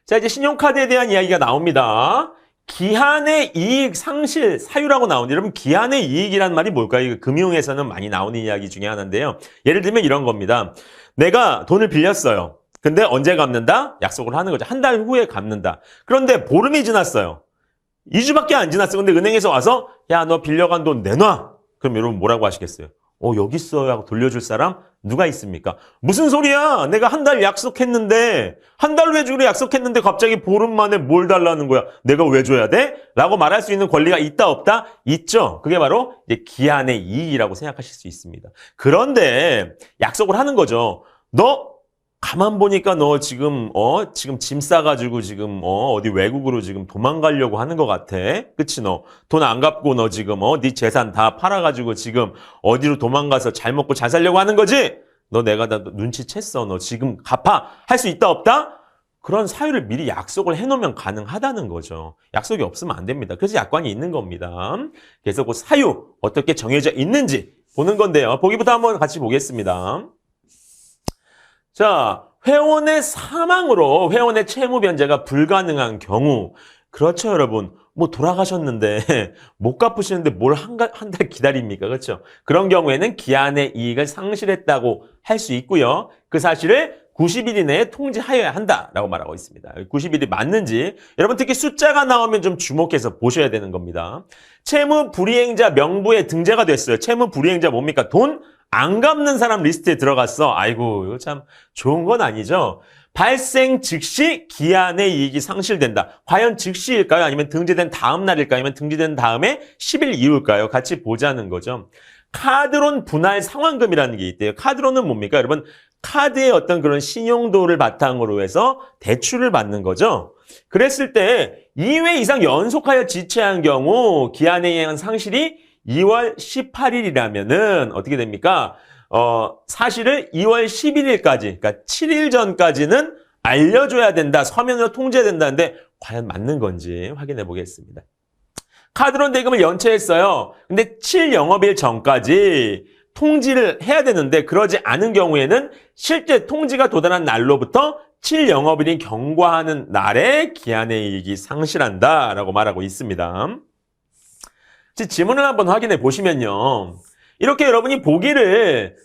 자, 이제 신용카드에 대한 이야기가 나옵니다. 기한의 이익 상실 사유라고 나오는데 여러분 기한의 이익이란 말이 뭘까요? 이거 금융에서는 많이 나오는 이야기 중에 하나인데요. 예를 들면 이런 겁니다. 내가 돈을 빌렸어요. 근데 언제 갚는다? 약속을 하는 거죠. 한 달 후에 갚는다. 그런데 보름이 지났어요. 2주밖에 안 지났어. 근데 은행에서 와서 야, 너 빌려간 돈 내놔. 그럼 여러분 뭐라고 하시겠어요? 여기 있어요 하고 돌려줄 사람 누가 있습니까? 무슨 소리야? 내가 한 달 약속했는데 한 달 후에 주기로 약속했는데 갑자기 보름 만에 뭘 달라는 거야? 내가 왜 줘야 돼? 라고 말할 수 있는 권리가 있다 없다? 있죠. 그게 바로 이제 기한의 이익이라고 생각하실 수 있습니다. 그런데 약속을 하는 거죠. 너 가만 보니까 너 지금 짐 싸가지고 지금 어디 외국으로 지금 도망가려고 하는 것 같아. 그치 너 돈 안 갚고 너 지금 네 재산 다 팔아가지고 지금 어디로 도망가서 잘 먹고 잘 살려고 하는 거지? 너 내가 다 눈치챘어. 너 지금 갚아. 할 수 있다 없다? 그런 사유를 미리 약속을 해놓으면 가능하다는 거죠. 약속이 없으면 안 됩니다. 그래서 약관이 있는 겁니다. 그래서 그 사유 어떻게 정해져 있는지 보는 건데요. 보기부터 한번 같이 보겠습니다. 자, 회원의 사망으로 회원의 채무 변제가 불가능한 경우 그렇죠, 여러분. 뭐 돌아가셨는데 못 갚으시는데 뭘 한 달 기다립니까? 그렇죠? 그런 경우에는 기한의 이익을 상실했다고 할 수 있고요. 그 사실을 90일 이내에 통지하여야 한다라고 말하고 있습니다. 90일이 맞는지 여러분 특히 숫자가 나오면 좀 주목해서 보셔야 되는 겁니다. 채무 불이행자 명부에 등재가 됐어요. 채무 불이행자 뭡니까? 돈 안 갚는 사람 리스트에 들어갔어. 아이고, 이거 참 좋은 건 아니죠. 발생 즉시 기한의 이익이 상실된다. 과연 즉시일까요? 아니면 등재된 다음 날일까요? 아니면 등재된 다음에 10일 이후일까요? 같이 보자는 거죠. 카드론 분할 상환금이라는 게 있대요. 카드론은 뭡니까? 여러분, 카드의 어떤 그런 신용도를 바탕으로 해서 대출을 받는 거죠. 그랬을 때 2회 이상 연속하여 지체한 경우 기한에 의한 상실이 2월 18일이라면은 어떻게 됩니까? 사실을 2월 11일까지, 그러니까 7일 전까지는 알려줘야 된다. 서면으로 통지해야 된다는데 과연 맞는 건지 확인해 보겠습니다. 카드론 대금을 연체했어요. 근데 7영업일 전까지 통지를 해야 되는데 그러지 않은 경우에는 실제 통지가 도달한 날로부터 7영업일이 경과하는 날에 기한의 이익이 상실한다라고 말하고 있습니다. 지문을 한번 확인해 보시면요. 이렇게 여러분이 보기를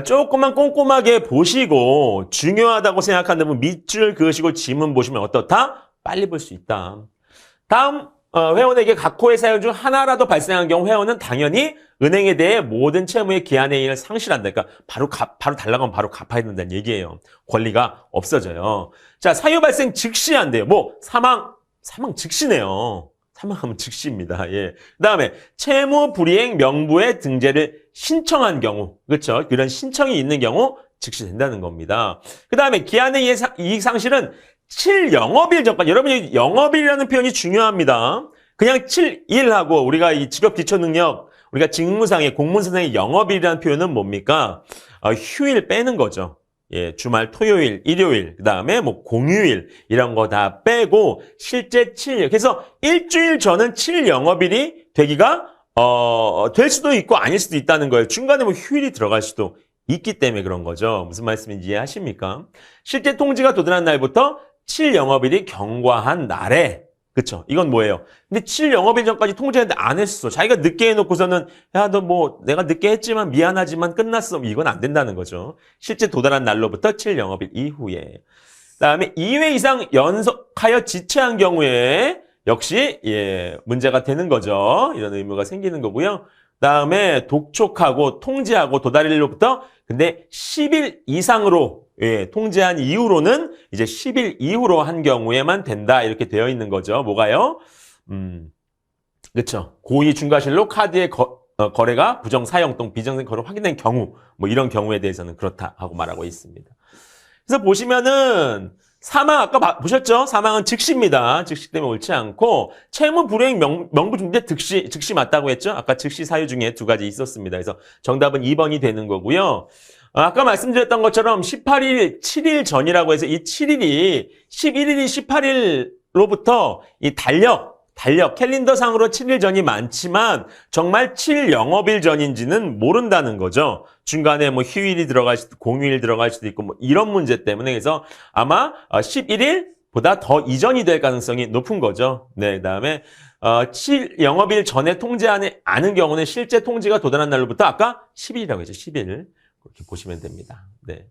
조금만 꼼꼼하게 보시고 중요하다고 생각한다면 밑줄 그으시고 지문 보시면 어떻다? 빨리 볼 수 있다. 다음 회원에게 각 호의 사유 중 하나라도 발생한 경우 회원은 당연히 은행에 대해 모든 채무의 기한의 이익을 상실한다. 그러니까 바로 달라가면 바로 갚아야 된다는 얘기예요. 권리가 없어져요. 자, 사유 발생 즉시 한대요. 사망 즉시네요. 사망하면 즉시입니다. 예. 그다음에 채무 불이행 명부의 등재를 신청한 경우, 그렇죠? 그런 신청이 있는 경우 즉시 된다는 겁니다. 그다음에 기한의 이익 상실은 7영업일 전까지. 여러분이 영업일이라는 표현이 중요합니다. 그냥 7일하고 우리가 이 직업 기초 능력, 우리가 직무상의 공문서상의 영업일이라는 표현은 뭡니까? 휴일 빼는 거죠. 예, 주말, 토요일, 일요일, 그 다음에 공휴일, 이런 거 다 빼고, 실제 7일. 그래서 일주일 전은 7영업일이 되기가, 될 수도 있고 아닐 수도 있다는 거예요. 중간에 휴일이 들어갈 수도 있기 때문에 그런 거죠. 무슨 말씀인지 이해하십니까? 실제 통지가 도달한 날부터 7영업일이 경과한 날에, 그쵸? 이건 뭐예요? 근데 7영업일 전까지 통지했는데 안 했어. 자기가 늦게 해놓고서는 야, 너 내가 늦게 했지만 미안하지만 끝났어. 이건 안 된다는 거죠. 실제 도달한 날로부터 7영업일 이후에. 그다음에 2회 이상 연속하여 지체한 경우에 역시 문제가 되는 거죠. 이런 의무가 생기는 거고요. 그다음에 독촉하고 통지하고 도달일로부터 근데 10일 이상으로 통지한 이후로는 이제 10일 이후로 한 경우에만 된다. 이렇게 되어 있는 거죠. 뭐가요? 그렇죠. 고의 중과실로 카드의 거래가 부정 사용 또는 비정상 거래 확인된 경우, 이런 경우에 대해서는 그렇다 하고 말하고 있습니다. 그래서 보시면은 사망 아까 보셨죠? 사망은 즉시입니다. 즉시 때문에 옳지 않고 채무 불이행 명부 중대 즉시 맞다고 했죠? 아까 즉시 사유 중에 두 가지 있었습니다. 그래서 정답은 2번이 되는 거고요. 아까 말씀드렸던 것처럼 18일, 7일 전이라고 해서 이 7일이 11일이 18일로부터 이 달력 캘린더상으로 7일 전이 많지만 정말 7영업일 전인지는 모른다는 거죠. 중간에 휴일이 들어갈 수도 공휴일 들어갈 수도 있고 이런 문제 때문에 그래서 아마 11일 보다 더 이전이 될 가능성이 높은 거죠. 네, 그다음에 7 영업일 전에 통지하지 않은 경우는 실제 통지가 도달한 날로부터 아까 10일이라고 했죠. 10일. 그렇게 보시면 됩니다. 네.